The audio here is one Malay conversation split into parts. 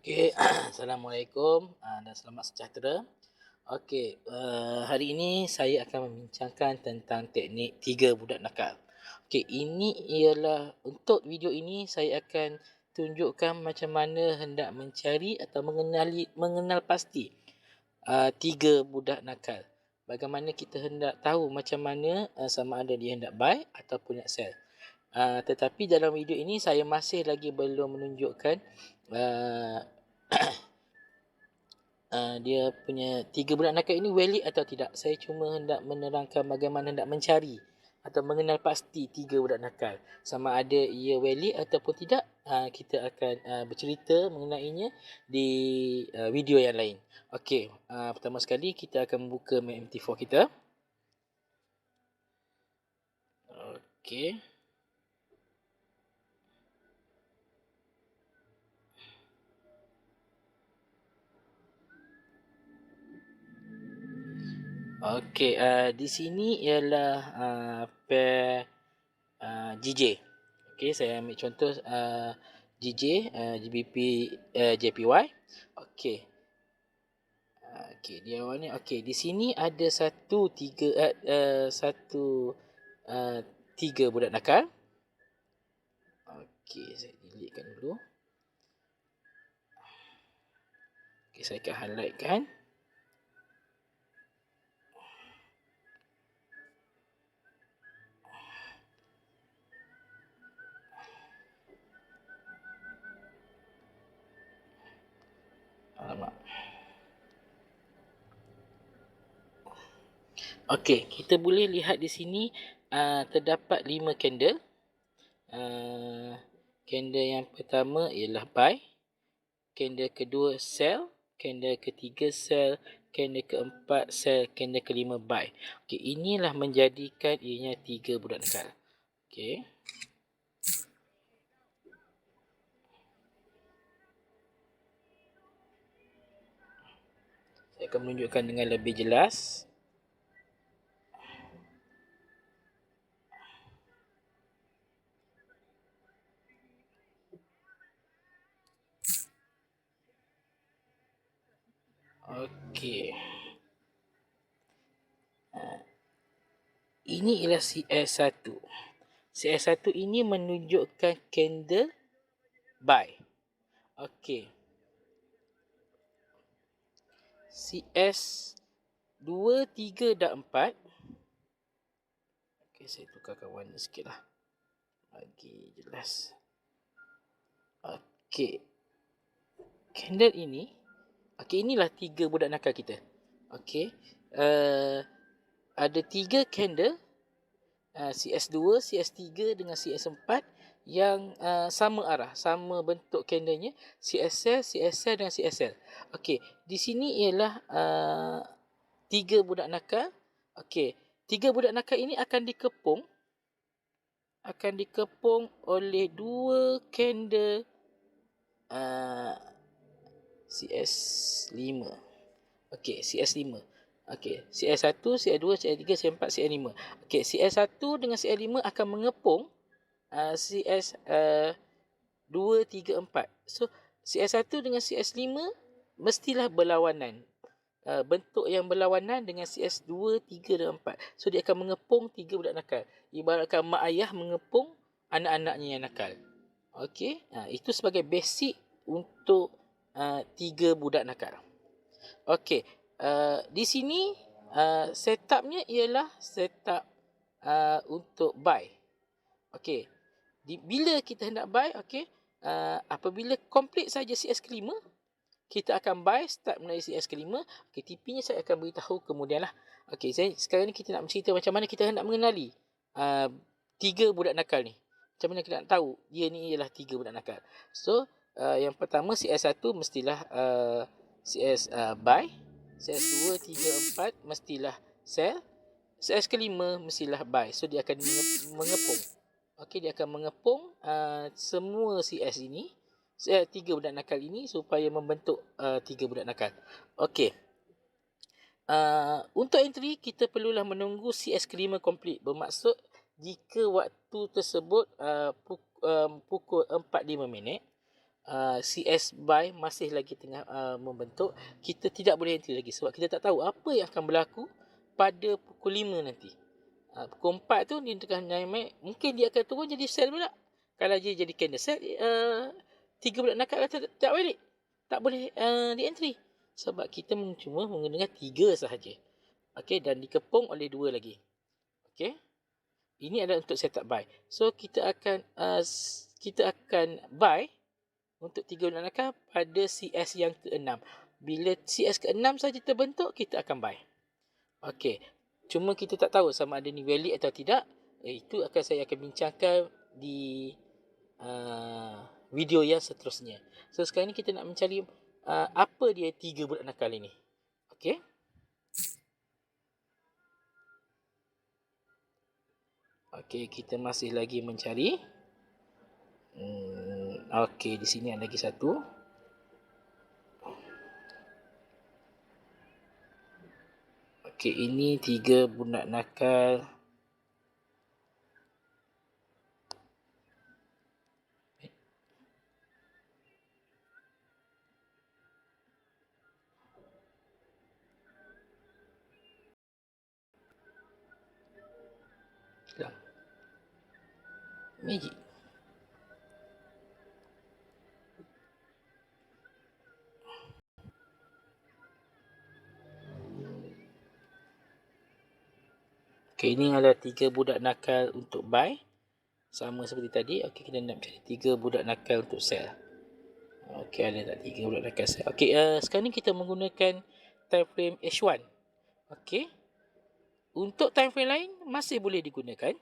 Okey, Assalamualaikum dan selamat sejahtera. Okey, hari ini saya akan membincangkan tentang teknik 3 budak nakal. Okey, ini ialah untuk video ini saya akan tunjukkan macam mana hendak mencari atau mengenal pasti 3 budak nakal. Bagaimana kita hendak tahu macam mana sama ada dia hendak baik ataupun nak sell. Tetapi dalam video ini saya masih lagi belum menunjukkan uh, dia punya 3 budak nakal ini valid atau tidak. Saya cuma hendak menerangkan bagaimana hendak mencari atau mengenal pasti 3 budak nakal. Sama ada ia valid ataupun tidak, kita akan bercerita mengenainya di video yang lain. Okey, pertama sekali kita akan membuka MT4 kita. Okey. Okey, di sini ialah pair GJ. Okey, saya ambil contoh GJ, GBP, JPY. Okey. Okey, dia awal ni. Okey, di sini ada tiga budak nakal. Okey, saya deletekan dulu. Okey, saya akan highlightkan. Alamak. Okey, kita boleh lihat di sini terdapat 5 candle. Candle yang pertama ialah buy, candle kedua sell, candle ketiga sell, candle keempat sell, candle kelima buy. Okey, inilah menjadikan ianya 3 budak nakal. Okey. Saya akan menunjukkan dengan lebih jelas. Okey. Ini ialah CS1. CS1 ini menunjukkan candle buy. Okey. CS2, 3 dan 4. Okey, saya tukarkan warna sikit lah. Bagi jelas. Okey. Candle ini. Okey, inilah 3 budak nakal kita. Okey. Ada 3 candle. CS2, CS3 dengan CS4 yang sama arah, sama bentuk candlenya, CSL, CSL dan CSL. Okey, di sini ialah 3 budak nakal. Okey, 3 budak nakal ini akan dikepung oleh 2 candle CS5. Okey, CS5. Okey, CS1, CS2, CS3, CS4, CS5. Okey, CS1 dengan CS5 akan mengepung CS2, 3, 4. So, CS1 dengan CS5 mestilah berlawanan. Bentuk yang berlawanan dengan CS2, 3 dan 4. So, dia akan mengepung 3 budak nakal. Ibaratkan mak ayah mengepung anak-anaknya yang nakal. Okey, itu sebagai basic untuk 3 budak nakal. Okey, di sini setupnya ialah setup untuk buy. Okey, bila kita hendak buy, okey, apabila complete saja CS kelima, kita akan buy start melalui CS kelima. Okey, TP-nya saya akan beritahu kemudian lah. Okey, sekarang ni kita nak bercerita macam mana kita hendak mengenali 3 budak nakal ni. Macam mana kita nak tahu dia ni ialah 3 budak nakal. So, yang pertama CS1 mestilah CS buy. CS2, 3, 4 mestilah sell. CS kelima mestilah buy. So, dia akan mengepung. Okey, dia akan mengepung semua CS ini. 3 budak nakal ini supaya membentuk 3 budak nakal. Okey. Untuk entry, kita perlulah menunggu CS kelima complete. Bermaksud, jika waktu tersebut pukul 4.5 minit, CS buy masih lagi tengah membentuk, kita tidak boleh entry lagi sebab kita tak tahu apa yang akan berlaku pada pukul 5 nanti. Pukul 4 tu dia tengah naik, mungkin dia akan turun jadi sell pula. Kalau dia jadi candle sell, 3 bulan nakal kata tak balik. Tak boleh di entry sebab kita cuma menggunakan 3 sahaja. Okey, dan dikepung oleh 2 lagi. Okey. Ini adalah untuk setup buy. So kita akan buy untuk 3 bulan nakal pada CS yang ke-6. Bila CS ke-6 saja terbentuk, kita akan buy. Okey. Cuma kita tak tahu sama ada ni valid atau tidak. Itu saya akan bincangkan di video yang seterusnya. So sekarang ni kita nak mencari apa dia 3 bulan nakal ini. Okey. Okey, kita masih lagi mencari. Okey, di sini ada lagi satu. Okey, ini 3 budak nakal. Magic. Okey, ini adalah 3 budak nakal untuk buy. Sama seperti tadi. Okey, kita nak cari 3 budak nakal untuk sell. Okey, ada tak 3 budak nakal sell. Okey, sekarang ni kita menggunakan time frame H1. Okey. Untuk time frame lain masih boleh digunakan.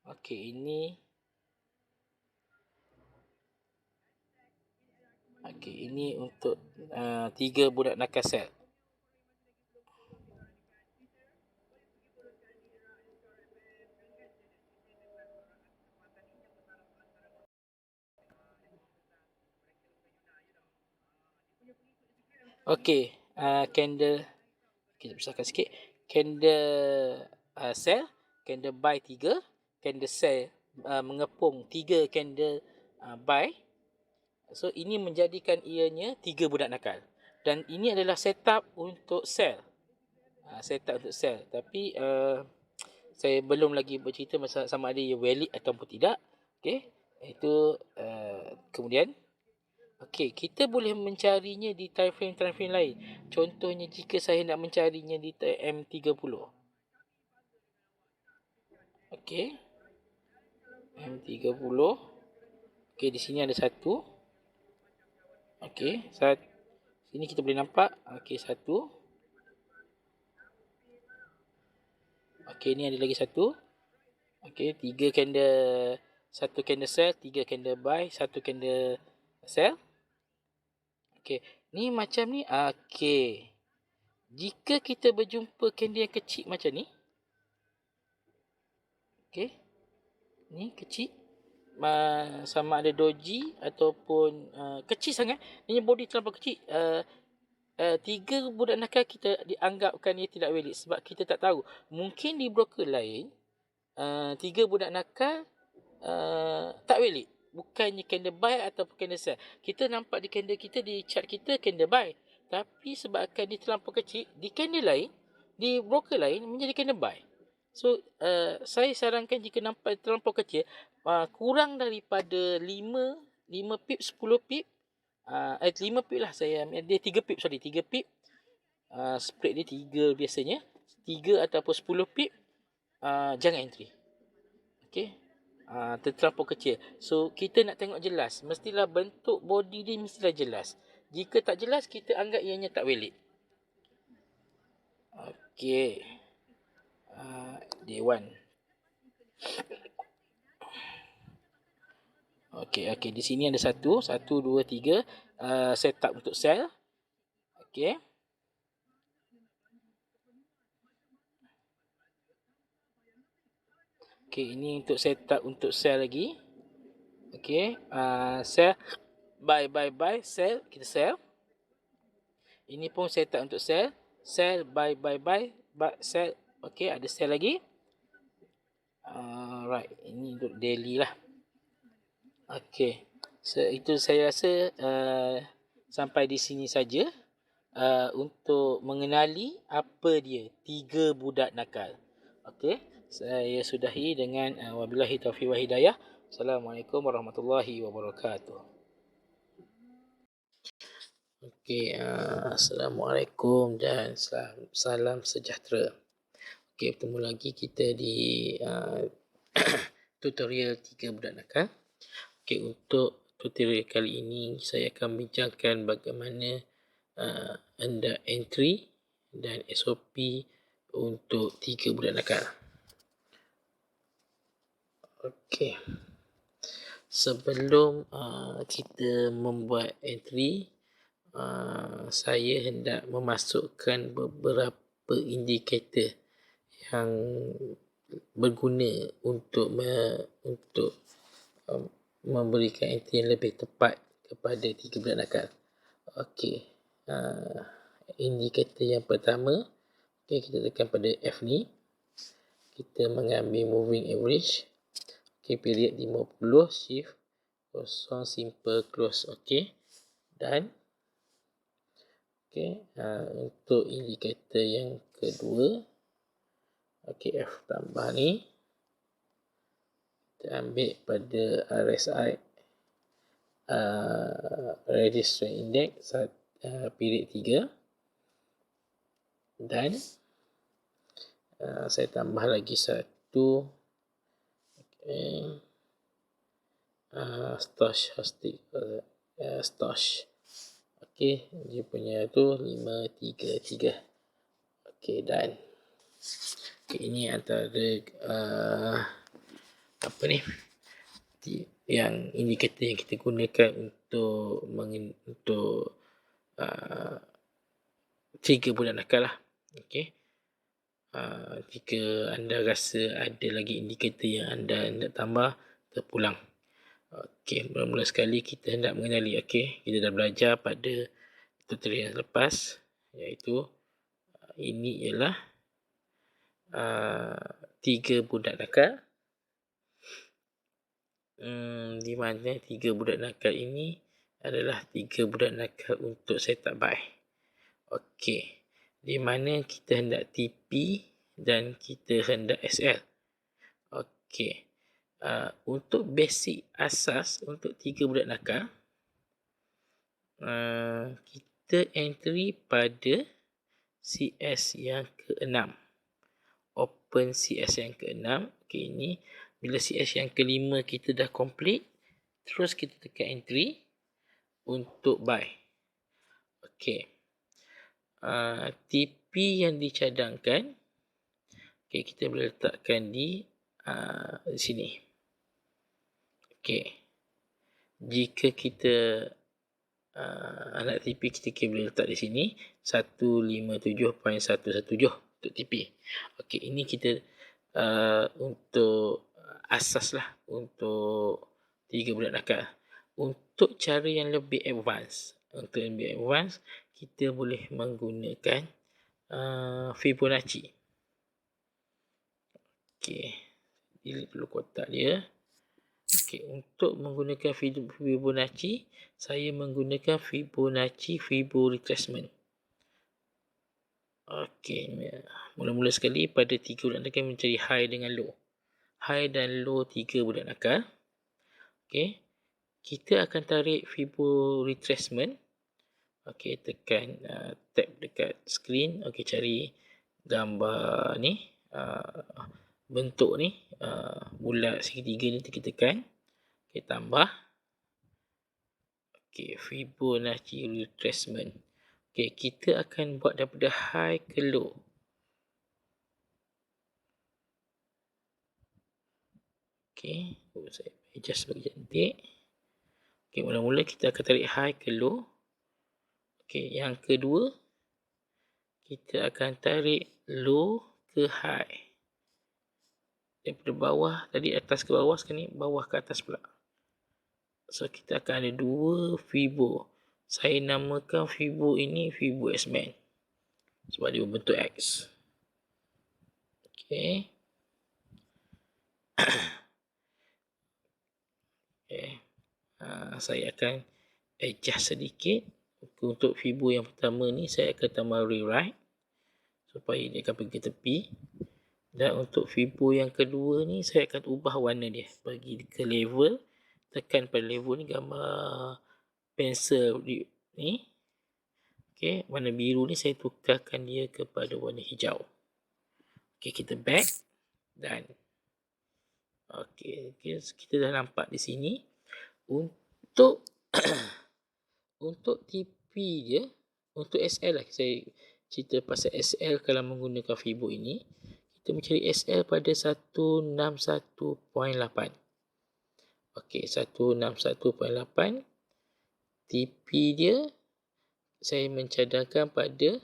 Okey, ini. Okey, ini untuk 3 budak nakal sell. Okey, candle kita besarkan sikit. Candle sell, candle buy 3, candle sell mengepung 3 candle buy. So ini menjadikan ianya 3 budak nakal. Dan ini adalah setup untuk sell. Setup untuk sell. Tapi saya belum lagi bercerita masalah sama ada ia valid ataupun tidak. Okey. Itu kemudian okey, kita boleh mencarinya di time frame lain. Contohnya jika saya nak mencarinya di M30. Okey. M30. Okey, di sini ada satu. Okey, sini kita boleh nampak. Okey, satu. Okey, ni ada lagi satu. Okey, 3 candle, 1 candle sell, 3 candle buy, 1 candle sell. Okey, ni macam ni. Okey. Jika kita berjumpa candle yang kecil macam ni. Okey. Ni kecil. Sama ada doji ataupun kecil sangat. Ini body terlalu kecil. 3 budak nakal kita dianggapkan ia tidak valid sebab kita tak tahu. Mungkin di broker lain 3 budak nakal tak valid. Bukannya candle buy ataupun candle sell. Kita nampak di candle kita, di chart kita candle buy. Tapi sebabkan dia terlampau kecil, di candle lain, di broker lain menjadi candle buy. So, saya sarankan jika nampak terlampau kecil, kurang daripada 5 pip, 10 pip, 5 pip lah saya ambil. Dia 3 pip, 3 pip. Spread dia 3 biasanya. 3 ataupun 10 pip, jangan entry. Okey. Terlampau kecil. So, kita nak tengok jelas. Mestilah bentuk body dia mestilah jelas. Jika tak jelas, kita anggap ianya tak valid. Okey. Day 1. Okey. Di sini ada 1, 2, 3. Setup untuk sell. Okey. Okey, ini untuk setup untuk sell lagi. Okey. Sell. Buy. Sell. Kita sell. Ini pun setup untuk sell. Sell. Buy. Sell. Okey, ada sell lagi. Right. Ini untuk daily lah. Okey. Itu saya rasa sampai di sini saja untuk mengenali apa dia tiga budak nakal. Okey, saya sudahi dengan wabillahi taufiq wa hidayah. Assalamualaikum warahmatullahi wabarakatuh. Okey, assalamualaikum dan salam sejahtera. Okey, bertemu lagi kita di tutorial 3 budak nakal. Okey, untuk tutorial kali ini saya akan bincangkan bagaimana anda entry dan SOP untuk 3 budak nakal. Okey. Sebelum kita membuat entry, saya hendak memasukkan beberapa indikator yang berguna untuk memberikan entry yang lebih tepat kepada 3 budak nakal. Okey. Indikator yang pertama, kita tekan pada F ni. Kita mengambil moving average. Period 50, shift kosong, simple, close. Dan untuk indikator yang kedua, F tambah ni, kita ambil pada RSI, Register Index, period 3. Dan saya tambah lagi satu, Stosh. Dia punya tu 533. Dan ini antara yang indikator yang kita gunakan untuk 3 budak nakal lah. Jika anda rasa ada lagi indikator yang anda nak tambah, terpulang. Mula-mula sekali kita hendak mengenali. Kita dah belajar pada tutorial yang lepas, iaitu ini ialah 3 budak nakal. Di mana 3 budak nakal ini adalah 3 budak nakal untuk setup buy. Di mana kita hendak TP dan kita hendak SL. Untuk basic asas untuk 3 budak nakal, kita entry pada CS yang ke-6. Open CS yang ke-6. Ini bila CS yang ke-5 kita dah complete, terus kita tekan entry untuk buy. TP yang dicadangkan, kita boleh letakkan di sini. Jika kita nak TP, kita boleh letak di sini 157.117 untuk TP. Ini kita untuk asas lah untuk 3 budak nakal. Untuk cara yang lebih advance, kita boleh menggunakan Fibonacci. Delete dulu kotak dia. Untuk menggunakan Fibonacci, saya menggunakan Fibonacci Fibo Retracement. Mula-mula sekali pada 3 budak nakal mencari high dengan low. High dan low 3 budak nakal. Kita akan tarik Fibo Retracement. Tekan tab dekat screen. Cari gambar ni, bentuk ni, bulat segitiga ni kita tekan. Tambah Fibonacci Retracement. Kita akan buat daripada high ke low. Saya adjust bagi cantik. Mula-mula kita akan tarik high ke low. Yang kedua, kita akan tarik low ke high. Daripada bawah, tadi atas ke bawah, sekarang ni bawah ke atas pula. So, kita akan ada 2 Fibo. Saya namakan Fibo ini Fibo S-band. Sebab dia berbentuk X. Saya akan adjust sedikit. Untuk Fibo yang pertama ni saya akan tambah rewrite supaya dia akan pergi ke tepi. Dan untuk Fibo yang kedua ni saya akan ubah warna dia, bagi ke level, tekan pada level ni, gambar pensel ni. Okey, warna biru ni saya tukarkan dia kepada warna hijau. Okey, kita back dan okey, kita dah nampak di sini. Untuk untuk TP dia, untuk SL lah, saya cerita pasal SL kalau menggunakan Fibo ini. Kita mencari SL pada 161.8. Okey, 161.8. TP dia saya mencadangkan pada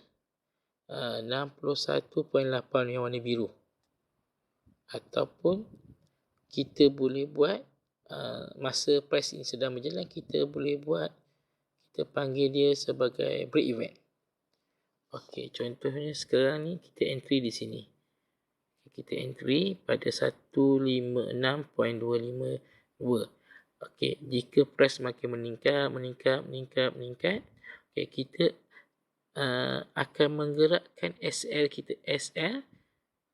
61.8 yang warna biru. Ataupun kita boleh buat masa price ini sedang berjalan, kita boleh buat, kita panggil dia sebagai break even. Okey, contohnya sekarang ni kita entry di sini. Kita entry pada 156.252. Okey, jika price makin meningkat, okey, kita akan menggerakkan SL kita. SL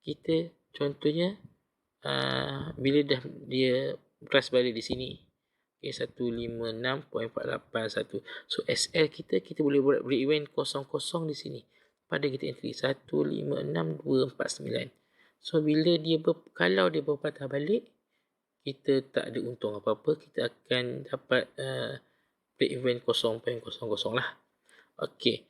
kita contohnya bila dah dia price balik di sini, okey, 156.481. So SL kita boleh buat break even kosong-kosong di sini pada kita entry 156.249. So bila dia kalau dia berpatah balik, kita tak ada untung apa-apa, kita akan dapat break even 0.00 lah. Okey,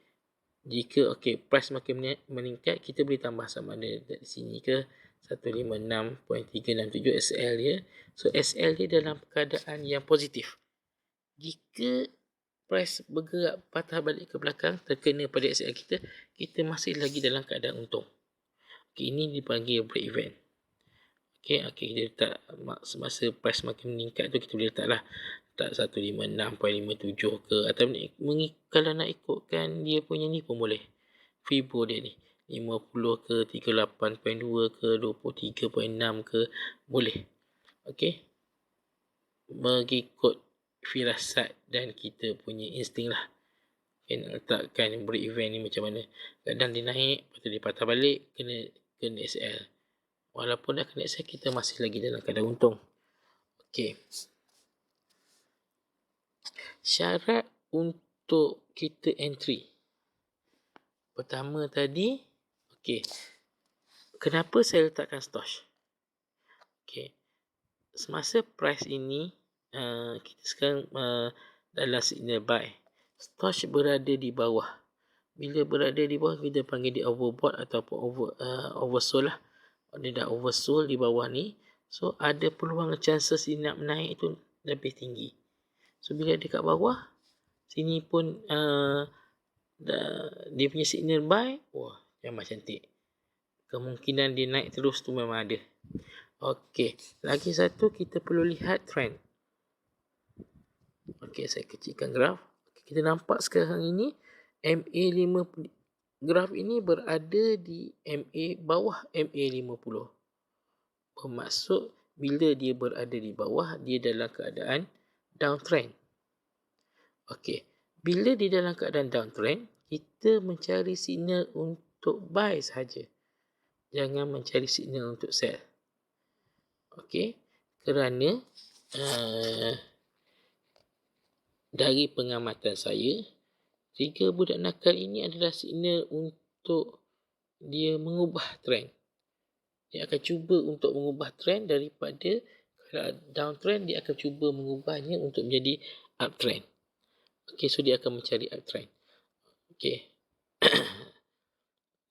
jika price makin meningkat, kita boleh tambah sama ada di sini ke 156.367 SL dia. So SL dia dalam keadaan yang positif. Jika price bergerak patah balik ke belakang, terkena pada SL kita, kita masih lagi dalam keadaan untung. Okey, ini dipanggil break even. Okey, kita letak semasa price makin meningkat tu, kita boleh letaklah tak 156.57 ke, atau kalau nak ikutkan dia punya ni pun boleh. Fibo dia ni 50 ke, 38.2 ke, 23.6 ke, boleh. Okey, mengikut firasat dan kita punya insting lah. Okay, nak letakkan break event ni macam mana. Kadang dia naik, lepas tu dia patah balik, kena SL. Walaupun dah kena SL, kita masih lagi dalam keadaan untung. Okey, syarat untuk kita entry pertama tadi, okey, kenapa saya letakkan stop? Okey, semasa price ini kita sekarang dalam signal buy, stop berada di bawah. Bila berada di bawah, kita panggil dia overbought ataupun oversold lah. Dia dah oversold di bawah ni, so ada peluang chances dia nak menaik tu lebih tinggi. So bila dia kat bawah sini pun dia punya signal buy, wah, memang cantik. Kemungkinan dia naik terus tu memang ada. Okey, lagi satu kita perlu lihat trend. Okey, saya kecilkan graf. Kita nampak sekarang ini MA50, graf ini berada di bawah MA50. Bermaksud bila dia berada di bawah, dia dalam keadaan downtrend. Okey, bila dia dalam keadaan downtrend, kita mencari signal untuk buy sahaja. Jangan mencari signal untuk sell. Okey, kerana dari pengamatan saya, 3 budak nakal ini adalah signal untuk dia mengubah trend. Dia akan cuba untuk mengubah trend daripada downtrend, dia akan cuba mengubahnya untuk menjadi uptrend. Okey, so dia akan mencari uptrend. Okey.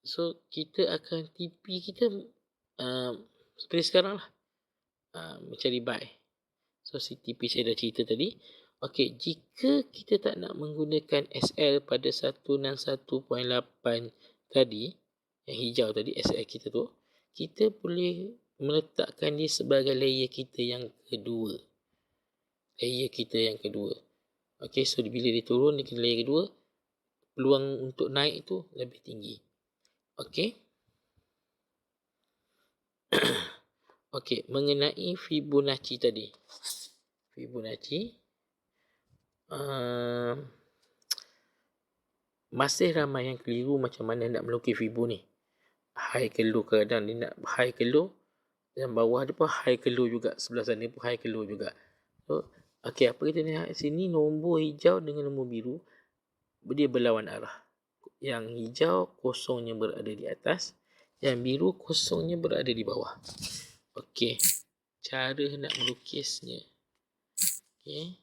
So kita akan TP kita seperti sekarang lah, mencari buy. So TP saya dah cerita tadi. Okey, jika kita tak nak menggunakan SL pada 161.8 tadi, yang hijau tadi SL kita tu, kita boleh meletakkan dia sebagai layer kita yang kedua. Okey, so bila dia turun ke layer kedua, peluang untuk naik tu lebih tinggi. Okey. Okey, mengenai Fibonacci tadi. Fibonacci. Masih ramai yang keliru macam mana nak melukis fibo ni. High ke low, kadang dia nak high ke low, dan bawah dia pun high ke low juga, sebelah sana pun high ke low juga. So, okey, apa kita lihat sini, nombor hijau dengan nombor biru dia berlawan arah. Yang hijau kosongnya berada di atas, yang biru kosongnya berada di bawah. Okey, cara nak melukisnya. Okey.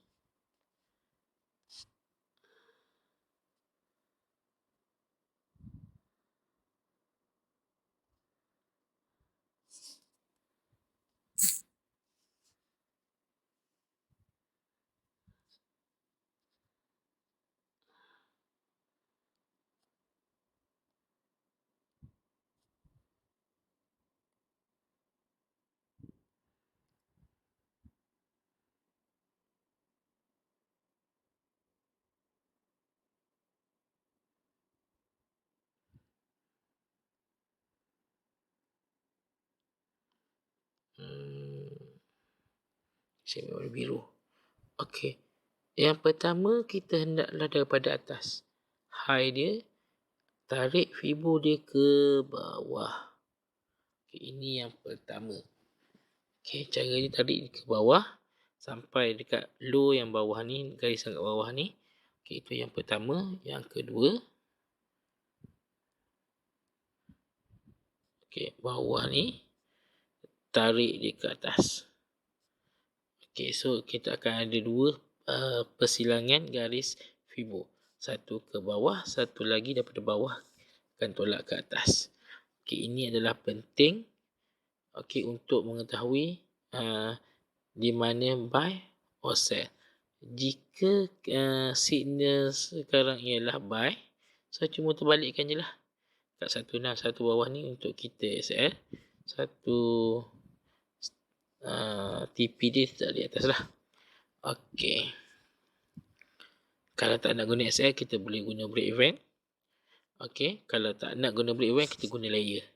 Saya warna biru. Okey. Yang pertama, kita hendaklah daripada atas. High dia, tarik fibo dia ke bawah. Okay, ini yang pertama. Okey, cara dia tarik ke bawah sampai dekat low yang bawah ni, garis yang kat bawah ni. Okey, itu yang pertama. Yang kedua, okey, bawah ni tarik dia ke atas. Okey, so kita akan ada dua persilangan garis fibo. Satu ke bawah, satu lagi daripada bawah akan tolak ke atas. Okey, ini adalah penting, okey, untuk mengetahui di mana buy or sell. Jika signal sekarang ialah buy, saya cuma terbalikkan je lah. Kat 161 bawah ni untuk kita SL, satu TP dia tak di atas lah. Okey. Kalau tak nak guna SL, kita boleh guna break event. Okey. Kalau tak nak guna break event, kita guna layer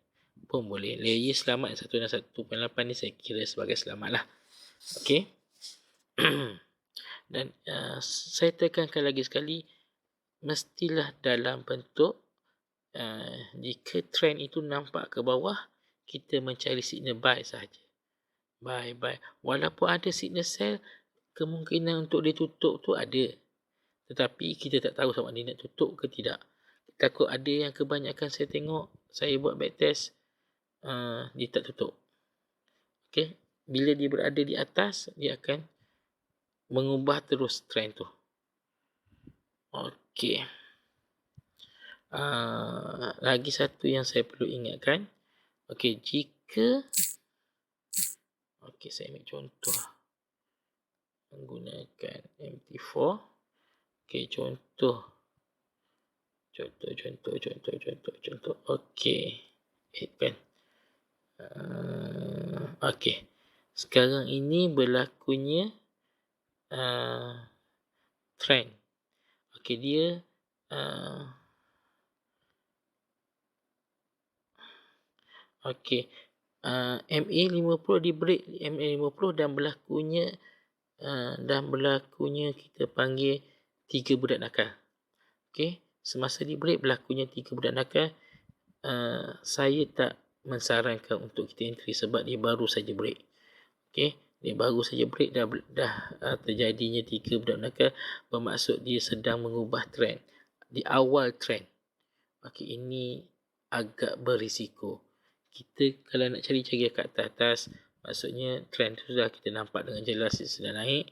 pun boleh. Layer selamat 161.8 ni saya kira sebagai selamat lah. Okey. Dan saya tekankan lagi sekali, mestilah dalam bentuk jika trend itu nampak ke bawah, kita mencari signal buy sahaja. Buy. Walaupun ada signal sell, kemungkinan untuk dia tutup tu ada. Tetapi kita tak tahu sama dia nak tutup ke tidak. Takut ada yang kebanyakan saya tengok, saya buat backtest, dia tak tutup. Okay. Bila dia berada di atas, dia akan mengubah terus trend tu. Okey. Lagi satu yang saya perlu ingatkan. Okey, jika saya ambil contoh menggunakan MT4. Okey, contoh. Okey. Pen. Okey. Sekarang ini berlakunya trend. Okey, dia okey. MA50 di break MA50 dan berlakunya kita panggil 3 budak nakal. Okey, semasa di break berlakunya 3 budak nakal. Saya tak mensarankan untuk kita entry sebab dia baru saja break. Okey, dia baru saja break, dah terjadinya 3 budak nakal, bermaksud dia sedang mengubah trend di awal trend. Okey, ini agak berisiko. Kita kalau nak cari kat atas, maksudnya trend tu sudah kita nampak dengan jelas dia sedang naik.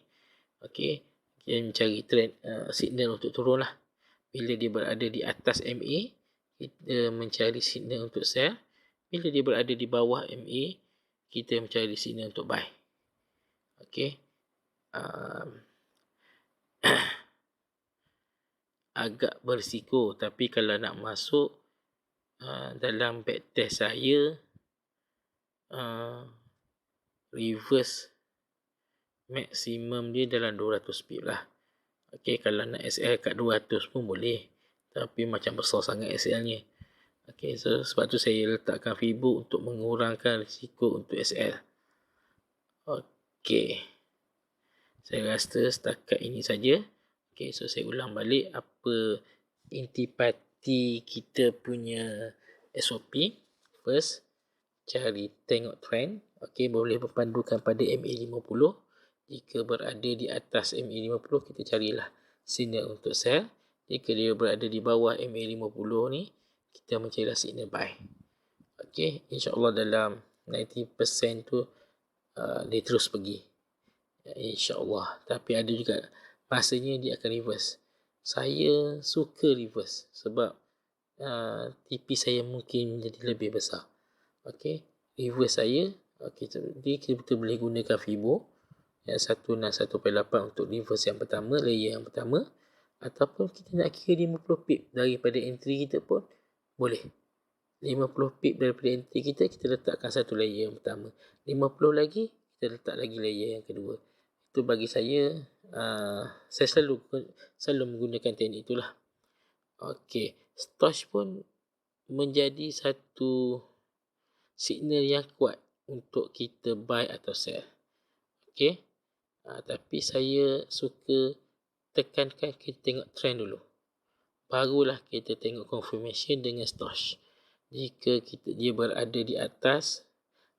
Okey, kita mencari trend signal untuk turun lah. Bila dia berada di atas MA, kita mencari signal untuk sell. Bila dia berada di bawah MA, kita mencari signal untuk buy. Okey. Agak berisiko, tapi kalau nak masuk dalam backtest saya, reverse maksimum dia dalam 200 pip lah. Okey, kalau nak SL kat 200 pun boleh, tapi macam besar sangat SL nya. Okey, so sebab tu saya letakkan fibo untuk mengurangkan risiko untuk SL. Okey, saya rasa setakat ini saja. Okay, so saya ulang balik apa intipati kita punya SOP. First, cari tengok trend. Okay, boleh berpandukan pada MA50. Jika berada di atas MA50, kita carilah signal untuk sell. Jika dia berada di bawah MA50 ni, kita mencarilah signal buy. Okay, insyaAllah dalam 90% tu dia terus pergi. InsyaAllah. Tapi ada juga masanya dia akan reverse. Saya suka reverse sebab TP saya mungkin menjadi lebih besar. Okay, reverse saya, okay, jadi kita boleh gunakan Fibo yang 161.8 untuk reverse yang pertama, layer yang pertama, ataupun kita nak kira 50 pip daripada entry kita pun boleh. 50 pip daripada entry kita letakkan satu layer yang pertama. 50 lagi, kita letak lagi layer yang kedua. Itu bagi saya, saya selalu menggunakan teknik itulah. Okey, Stosh pun menjadi satu signal yang kuat untuk kita buy atau sell. Okey, tapi saya suka tekankan kita tengok trend dulu. Barulah kita tengok confirmation dengan Stosh. Jika dia berada di atas,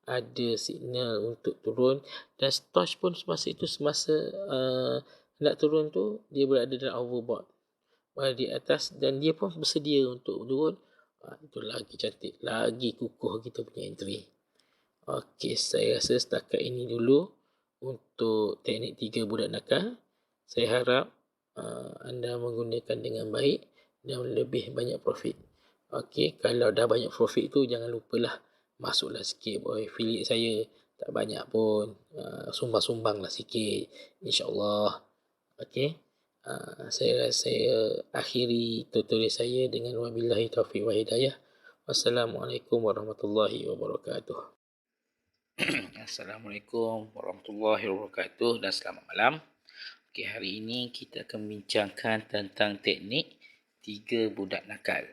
ada signal untuk turun, dan Stosh pun semasa nak turun tu, dia berada dalam overbought, berada di atas, dan dia pun bersedia untuk turun. Itu lagi cantik, lagi kukuh kita punya entry. Okey, saya rasa setakat ini dulu untuk teknik 3 budak nakal. Saya harap anda menggunakan dengan baik dan lebih banyak profit. Okey, kalau dah banyak profit tu, jangan lupalah masuklah sikit affiliate saya. Tak banyak pun, sumbang-sumbang lah sikit, insyaAllah. Okey, saya akhiri tutorial saya dengan wabillahi taufiq wa hidayah. Wassalamualaikum warahmatullahi wabarakatuh. Assalamualaikum warahmatullahi wabarakatuh dan selamat malam. Okay, hari ini kita akan membincangkan tentang teknik 3 budak nakal.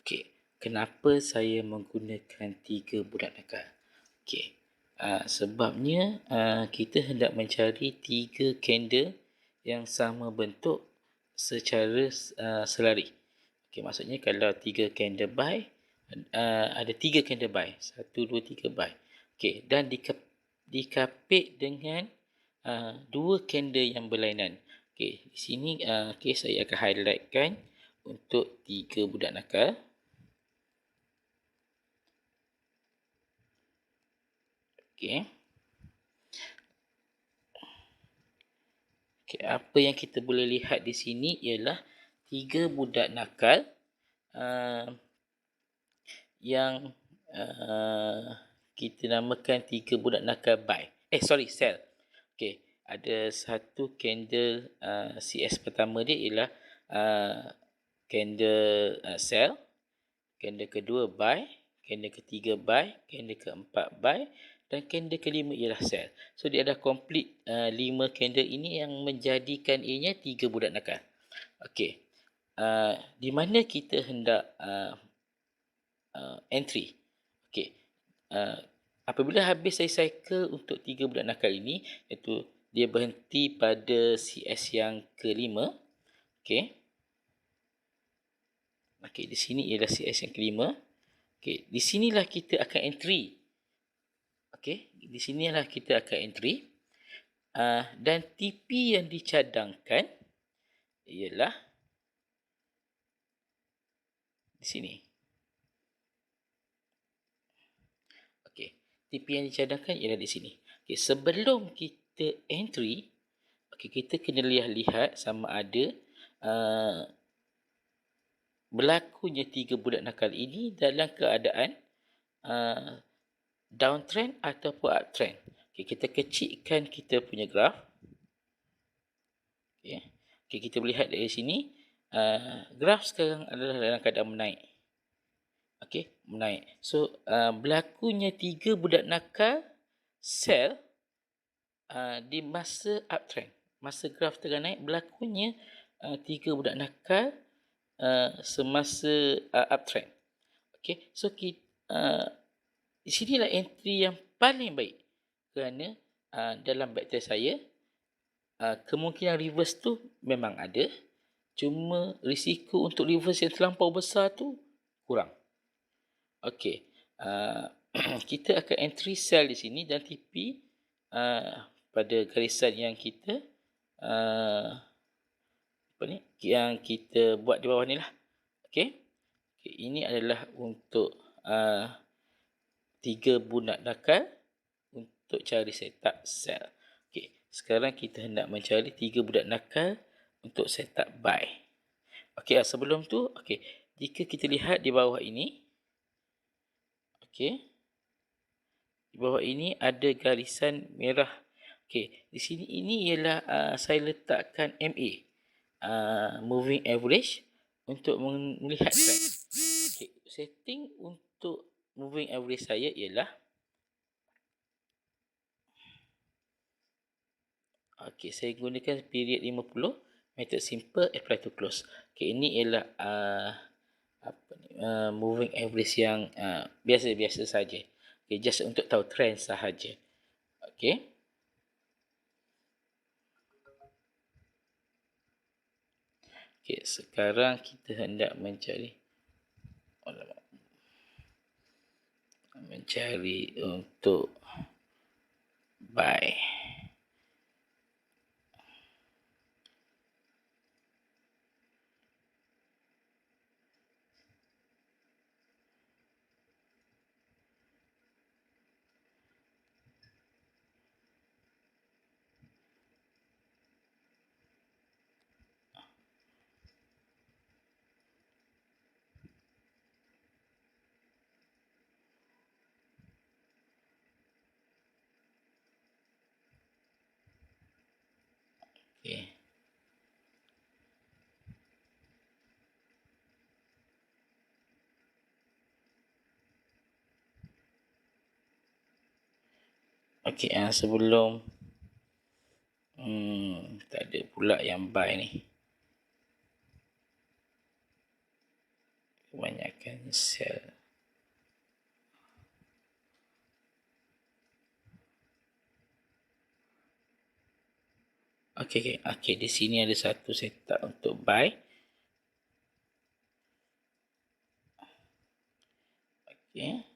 Okay, kenapa saya menggunakan 3 budak nakal? Okay, sebabnya kita hendak mencari 3 candle yang sama bentuk secara selari. Okay, maksudnya kalau 3 candle buy, ada 3 candle buy, 1, 2, 3 buy. Okay, dan dikapit dengan 2 candle yang berlainan. Okay, di sini saya akan highlightkan untuk 3 budak nakal. Okay. Okay, apa yang kita boleh lihat di sini ialah 3 budak nakal yang kita namakan 3 budak nakal buy. Sell. Okay, ada satu candle CS pertama dia ialah candle sell, candle kedua buy, candle ketiga buy, candle keempat buy, dan candle kelima ialah sell. So dia ada complete 5 candle ini yang menjadikan ianya 3 budak nakal. Okey. Di mana kita hendak entry. Okey. Apabila habis saya cycle untuk 3 budak nakal ini, iaitu dia berhenti pada CS yang kelima. Okey. Okey, di sini ialah CS yang kelima. Okey, di sinilah kita akan entry. Okey, di sinilah kita akan entry. Dan TP yang dicadangkan ialah di sini. Okey, TP yang dicadangkan ialah di sini. Okey, sebelum kita entry, okey, kita kena lihat sama ada berlakunya 3 budak nakal ini dalam keadaan downtrend ataupun uptrend. Okay, kita kecilkan kita punya graf. Okay, kita lihat dari sini. Graf sekarang adalah dalam keadaan menaik. Okay, menaik. So, berlakunya 3 budak nakal sell di masa uptrend. Masa graf tengah naik, berlakunya 3 budak nakal semasa uptrend. Okay, so di sinilah entry yang paling baik kerana dalam backtest saya kemungkinan reverse tu memang ada. Cuma risiko untuk reverse yang terlampau besar tu kurang. Okey. Kita akan entry sell di sini dan TP pada garisan yang kita yang kita buat di bawah ni lah. Okey. Ini adalah untuk 3 bulat nakal untuk cari setup sell. Okey, sekarang kita hendak mencari 3 bulat nakal untuk setup buy. Okey, sebelum tu, okey, jika kita lihat di bawah ini, okey, di bawah ini ada garisan merah. Okey, di sini ini ialah saya letakkan MA, moving average, untuk melihat trend. Okey, setting untuk moving average saya ialah, okey, saya gunakan period 50, method simple, apply to close. Okey, ini ialah moving average yang biasa-biasa saja. Okey, just untuk tahu trend sahaja. Okey. Okey, sekarang kita hendak mencari untuk buy. Okey. Okey, sebelum tak ada pula yang buy ni. Kebanyakan sell. Okey, di sini ada satu setup untuk buy. Okey.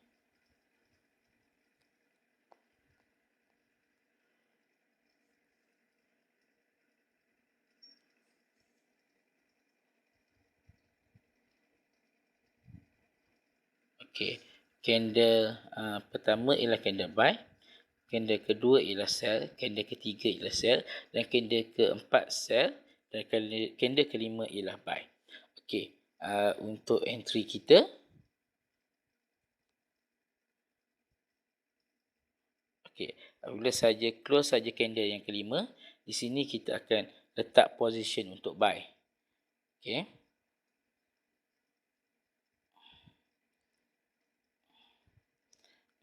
Okey. Candle pertama ialah candle buy. Candle kedua ialah sell, candle ketiga ialah sell, dan candle keempat sell, dan candle kelima ialah buy. Okey, untuk entry kita, okey, bila saja close saja candle yang kelima, di sini kita akan letak position untuk buy. Okey.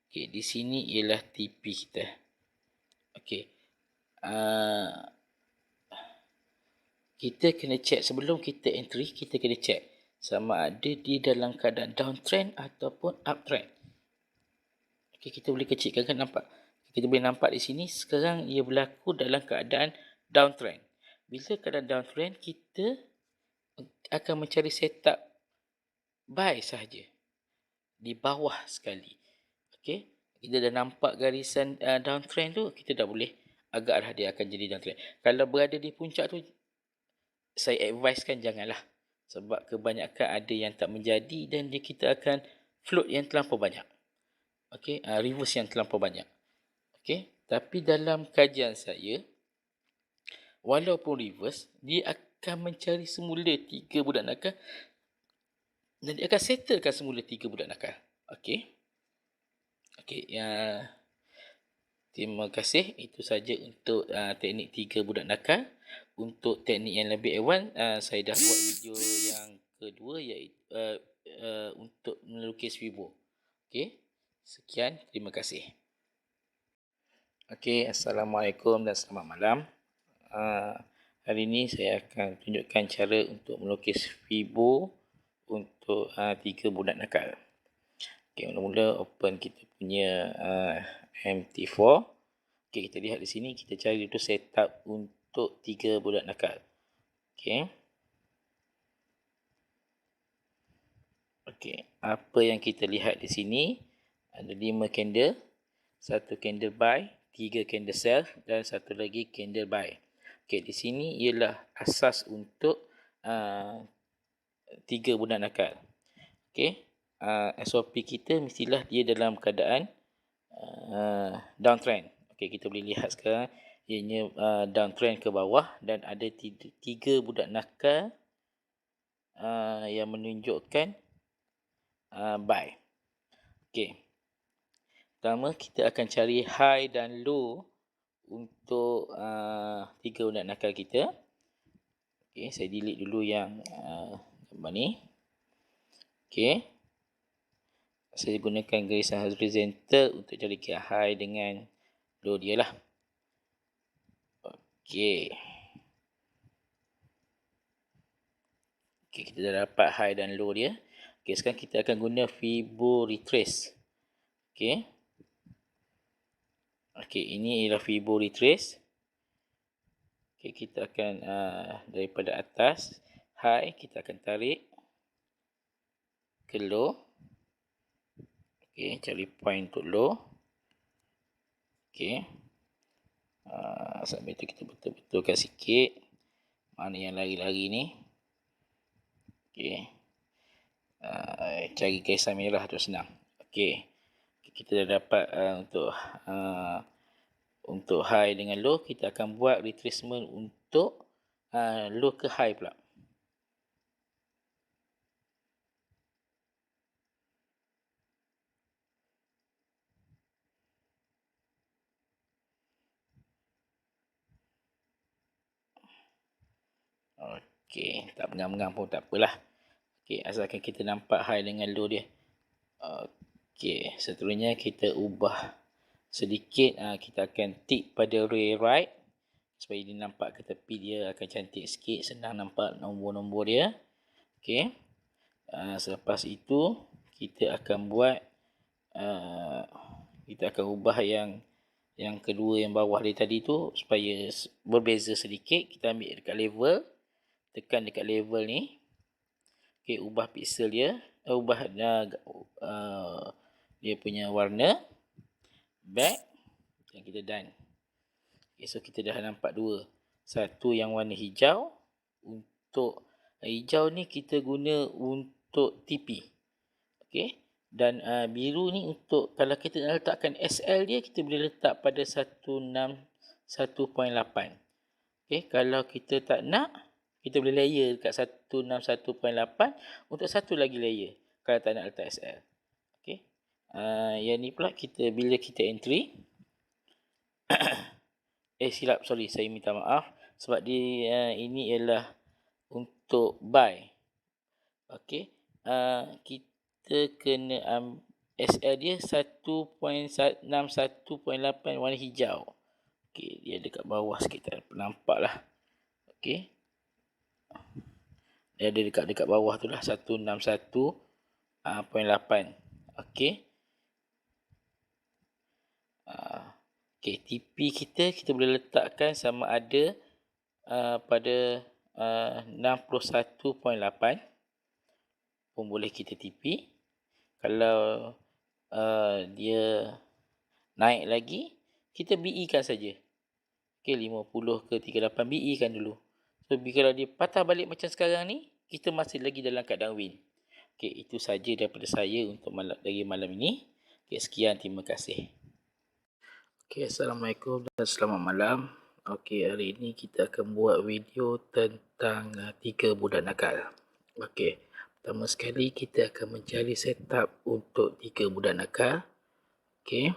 Okey, di sini ialah TP kita. Okey. Kita kena check sebelum kita entry, kita kena check sama ada dia dalam keadaan downtrend ataupun uptrend. Okey, kita boleh kecilkan, kan nampak. Kita boleh nampak di sini sekarang ia berlaku dalam keadaan downtrend. Bila keadaan downtrend, kita akan mencari setup buy sahaja di bawah sekali. Okey, kita dah nampak garisan downtrend tu, kita dah boleh agaklah dia akan jadi downtrend. Kalau berada di puncak tu, saya advisekan janganlah, sebab kebanyakan ada yang tak menjadi dan kita akan float yang terlampau banyak. Okey, reverse yang terlampau banyak. Okey, tapi dalam kajian saya, walaupun reverse, dia akan mencari semula 3 budak nakal dan dia akan settlekan semula 3 budak nakal. Okey. Okey, terima kasih. Itu saja untuk teknik 3 budak nakal. Untuk teknik yang lebih advance, saya dah buat video yang kedua, iaitu untuk melukis Fibo. Okey, sekian, terima kasih. Okey, Assalamualaikum dan selamat malam. Hari ini saya akan tunjukkan cara untuk melukis Fibo untuk 3 budak nakal. Okey, mula-mula open kita punya MT4. Okey, kita lihat di sini, kita cari itu setup untuk untuk 3 budak nakal. Okey. Okey, apa yang kita lihat di sini ada 5 candle, 1 candle buy, 3 candle sell dan 1 lagi candle buy. Okey, di sini ialah asas untuk 3 budak nakal. Okey, SOP kita mestilah dia dalam keadaan downtrend. Okey, kita boleh lihat sekarang ianya downtrend ke bawah dan ada 3 budak nakal yang menunjukkan buy. Okey. Pertama kita akan cari high dan low untuk 3 budak nakal kita. Okey, saya delete dulu yang gambar ni. Okey. Saya gunakan garisan horizontal untuk cari high dengan low dia lah. Okey. Okey, kita dah dapat high dan low dia. Okey, sekarang kita akan guna Fibo retrace. Okey. Okey, ini ialah Fibo retrace. Okey, kita akan daripada atas high kita akan tarik ke low. Okey, cari point untuk low. Okey. Sampai tu kita betul-betulkan sikit mana yang lari-lari ni. Okey. Cari garisan merah tu senang. Okey. Kita dah dapat untuk high dengan low, kita akan buat retracement untuk low ke high pula. Okey, tak mengang-mengang pun tak apalah. Okey, asalkan kita nampak high dengan low dia. Okey, seterusnya kita ubah sedikit. Kita akan tick pada ray right supaya dia nampak ke tepi, dia akan cantik sikit, senang nampak nombor-nombor dia. Okey. Selepas itu kita akan buat kita akan ubah yang kedua yang bawah dia tadi tu supaya berbeza sedikit. Kita ambil dekat level, tekan dekat level ni. Okey, ubah pixel dia, ubah dia punya warna, back, dan kita done. Okay, so kita dah nampak dua. Satu yang warna hijau, untuk hijau ni kita guna untuk TP. Okey, dan biru ni untuk kalau kita nak letakkan SL dia, kita boleh letak pada 161.8. Okey, kalau kita tak nak, kita boleh layer dekat 161.8 untuk satu lagi layer kalau tak nak letak SL. Okey. Yang ni pula kita bila kita entry silap, sorry, saya minta maaf sebab dia ini ialah untuk buy. Okey. Kita kena SL dia 1.61.8 warna hijau. Okey, dia dekat bawah sikit, tak nampak lah. Okey. Dia ada dekat bawah tu lah, 161.8. Okey. Okey, TP kita boleh letakkan sama ada pada 61.8 pun boleh kita TP. Kalau dia naik lagi, kita BE kan saja. Okey, 50 ke 38 BE kan dulu. So kalau dia patah balik macam sekarang ni, kita masih lagi dalam keadaan win. Okey, itu saja daripada saya untuk dari malam ini. Okey, sekian, terima kasih. Okey, Assalamualaikum dan selamat malam. Okey, hari ini kita akan buat video tentang 3 budak nakal. Okey, pertama sekali kita akan mencari setup untuk 3 budak nakal. Okey,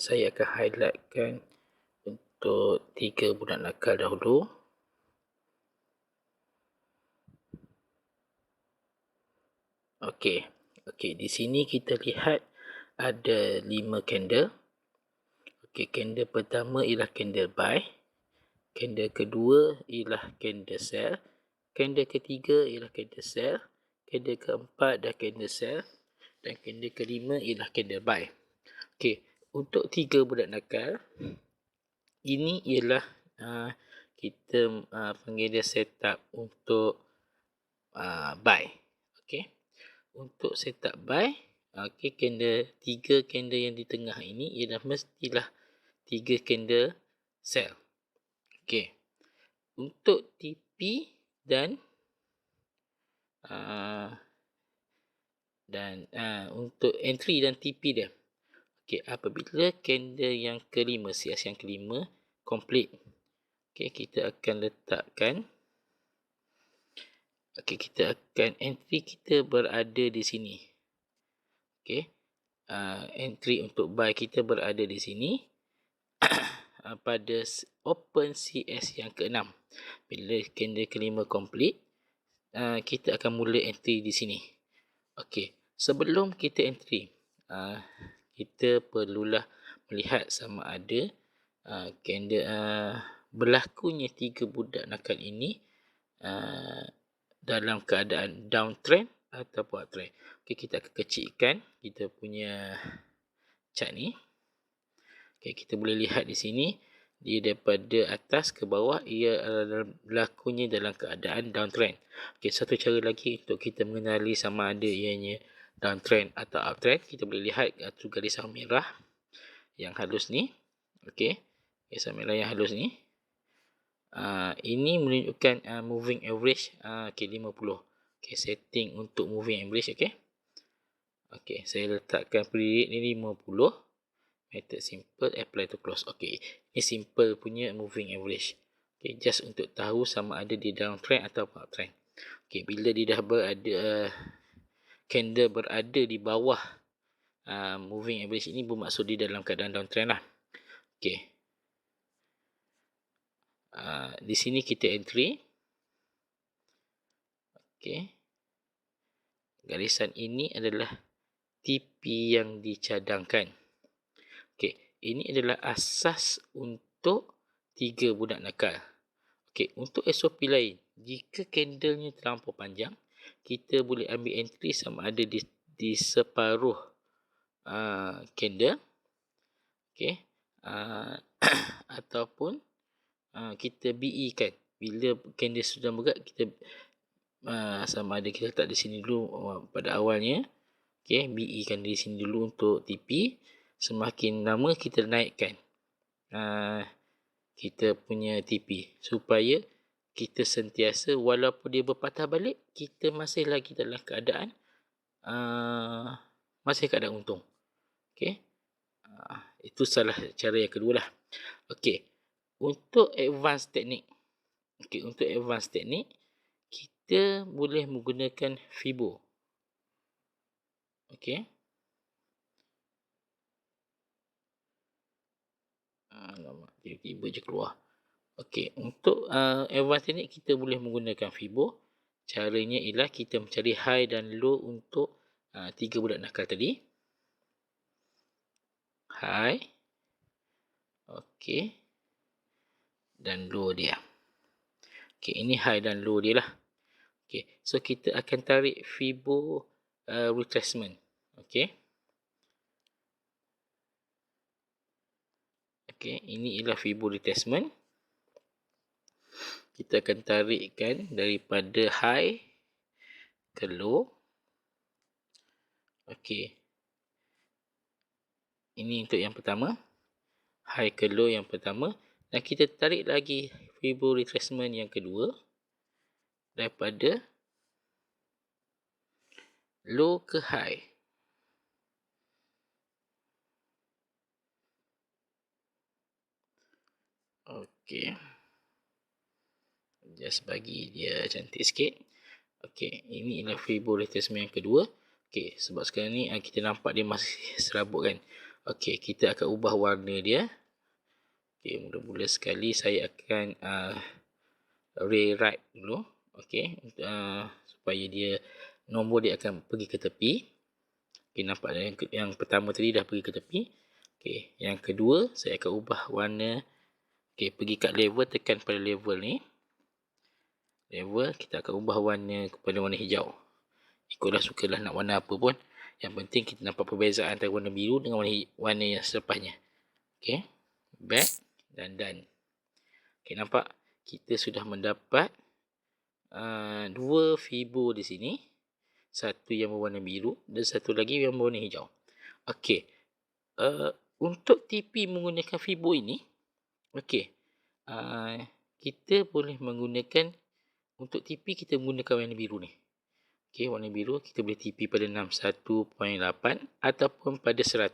saya akan highlightkan untuk 3 budak nakal dahulu. Okey, di sini kita lihat ada 5 candle. Okey, candle pertama ialah candle buy. Candle kedua ialah candle sell. Candle ketiga ialah candle sell. Candle keempat dah candle sell. Dan candle kelima ialah candle buy. Okey, untuk 3 budak nakal, ini ialah kita panggil dia setup untuk buy. Okey. Untuk setup buy, okey, candle 3 candle yang di tengah ini ialah mestilah 3 candle sell. Okey. Untuk TP dan untuk entry dan TP dia. Okey, apabila candle yang kelima, CS yang kelima complete. Okey, kita akan letakkan, okey, kita akan entry kita berada di sini. Okey. Entry untuk buy kita berada di sini pada open CS yang ke-6. Bila candle kelima complete, kita akan mula entry di sini. Okey, sebelum kita entry, kita perlulah melihat sama ada candle berlakunya 3 budak nakal ini dalam keadaan downtrend ataupun uptrend. Okey, kita akan kecilkan kita punya chart ni. Okey, kita boleh lihat di sini dia daripada atas ke bawah ia berlakunya dalam keadaan downtrend. Okey, satu cara lagi untuk kita mengenali sama ada ianya downtrend atau uptrend, kita boleh lihat tu garisan merah yang halus ni. Okey, garisan merah yang halus ni. Ini menunjukkan moving average 50. Okey, setting untuk moving average. Okey. Okey, saya letakkan pre ni 50. Method simple, apply to close. Okey, ini simple punya moving average. Okey, just untuk tahu sama ada dia downtrend atau uptrend. Okey, bila dia dah berada candle berada di bawah moving average ini, bermaksud dia dalam keadaan downtrend lah. Okey. Di sini kita entry. Okey. Garisan ini adalah TP yang dicadangkan. Okey, ini adalah asas untuk 3 budak nakal. Okey, untuk SOP lain, jika candlenya terlampau panjang, kita boleh ambil entry sama ada di separuh candle. Okey. Ataupun kita BE kan. Bila candle sudah bergerak, kita sama ada kita letak di sini dulu pada awalnya. Okey, BE kan di sini dulu untuk TP. Semakin lama kita naikkan kita punya TP supaya kita sentiasa walaupun dia berpatah balik, kita masih lagi dalam keadaan untung. Okey. Itu salah cara yang kedua lah. Okey. Untuk advanced teknik. Okey, untuk advanced teknik kita boleh menggunakan Fibo. Okey. Tiba-tiba je keluar. Okey, untuk advanced teknik kita boleh menggunakan Fibo. Caranya ialah kita mencari high dan low untuk 3 budak nakal tadi. High. Okey. Dan low dia. Okey, ini high dan low dia lah. Okey, so kita akan tarik Fibo retracement. Okey. Okey, ini ialah Fibo retracement. Kita akan tarikkan daripada high ke low. Okey. Ini untuk yang pertama. High ke low yang pertama. Dan kita tarik lagi Fibo retracement yang kedua. Daripada low ke high. Okey. Just bagi dia cantik sikit. Okey, ini ialah Fibo retracement yang kedua. Okey, sebab sekarang ni kita nampak dia masih serabut kan. Okey, kita akan ubah warna dia. Okey, mula-mula sekali saya akan rewrite dulu. Okey, supaya dia nombor dia akan pergi ke tepi. Okey, nampak yang pertama tadi dah pergi ke tepi. Okey, yang kedua saya akan ubah warna. Okey, pergi kat level, tekan pada level ni. Level, kita akan ubah warna kepada warna hijau. Ikutlah sukalah nak warna apa pun. Yang penting kita nampak perbezaan antara warna biru dengan warna yang selepasnya. Okey, back dan done. Okey, nampak kita sudah mendapat dua fibo di sini. Satu yang berwarna biru dan satu lagi yang berwarna hijau. Okey. Untuk TP menggunakan fibo ini, okey. Kita boleh menggunakan untuk TP kita menggunakan warna biru ni. Okey, warna biru kita boleh TP pada 61.8 ataupun pada 100.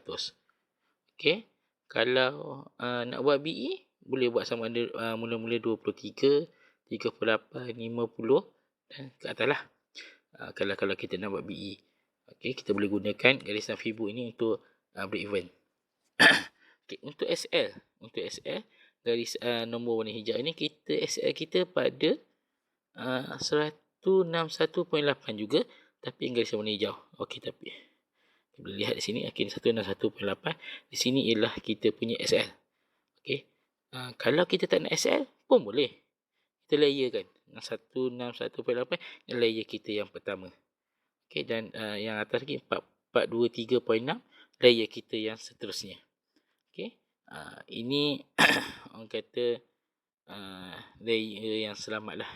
Okey. Kalau nak buat BE boleh buat sama ada mula-mula 23, 38, 50 dan ke atas lah. Kalau kita nak buat BE. Okey, kita boleh gunakan garisan fibo ini untuk break even. Okay, untuk SL, garis nombor warna hijau ini SL kita pada 161.8 juga, tapi garisan warna hijau. Okey, tapi kita boleh lihat di sini, okay, 161.8. Di sini ialah kita punya SL. Okey. Kalau kita tak nak SL pun boleh. Kita layerkan 161.8 layer kita yang pertama. Okey, dan yang atas lagi 423.6 layer kita yang seterusnya. Okey. Ini orang kata layer yang selamat lah.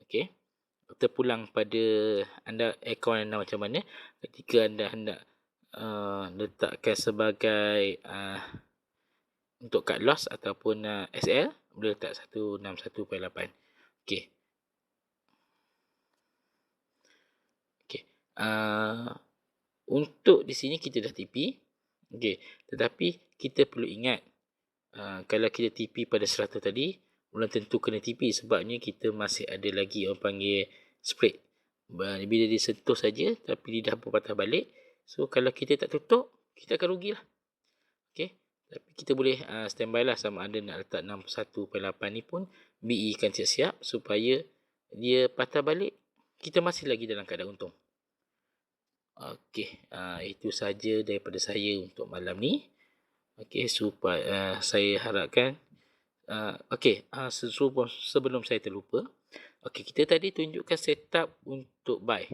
Okey. Terpulang pada anda akaun anda macam mana. Ketika anda hendak letakkan sebagai untuk cut loss ataupun SL, boleh letak 161.8. Okey. Okey. Untuk di sini kita dah TP. Okey. Tetapi kita perlu ingat, kalau kita TP pada 100 tadi, belum tentu kena TP sebabnya kita masih ada lagi orang panggil spread. Bila dia sentuh saja tapi dia dah berpatah balik. So kalau kita tak tutup, kita akan rugilah. Okey. Tapi kita boleh standby lah sama ada nak letak 61.8 ni pun BE kan siap-siap supaya dia patah balik, kita masih lagi dalam keadaan untung. Okey, itu saja daripada saya untuk malam ni. Okey, supaya saya harapkan sebelum saya terlupa. Okey, kita tadi tunjukkan setup untuk buy.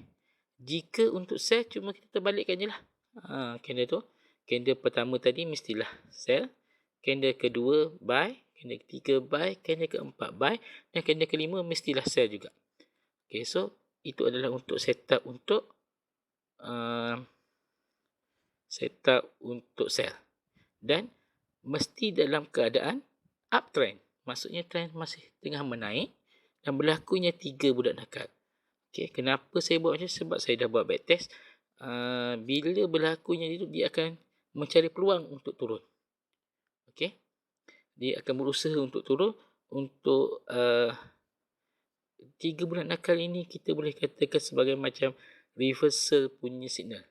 Jika untuk sell, cuma kita terbalikkan je lah. Candle tu. Candle pertama tadi mestilah sell. Candle kedua buy. Candle ketiga buy. Candle keempat buy. Dan candle kelima mestilah sell juga. Okay, so itu adalah untuk setup untuk sell. Dan mesti dalam keadaan uptrend. Maksudnya trend masih tengah menaik dan berlakunya 3 budak nakal. Okay, kenapa saya buat macam ni? Sebab saya dah buat backtest. Bila berlakunya itu, dia akan mencari peluang untuk turun. Okay. Dia akan berusaha untuk turun. Untuk 3 bulan nakal ini, kita boleh katakan sebagai macam reversal punya signal.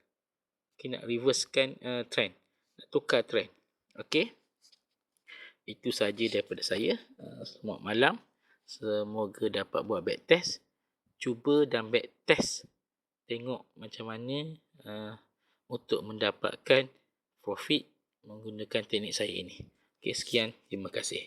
Okay, nak reversekan trend. Nak tukar trend. Okay. Itu saja daripada saya. Selamat malam. Semoga dapat buat backtest. Cuba dan backtest. Tengok macam mana untuk mendapatkan profit menggunakan teknik saya ini. Okay, sekian. Terima kasih.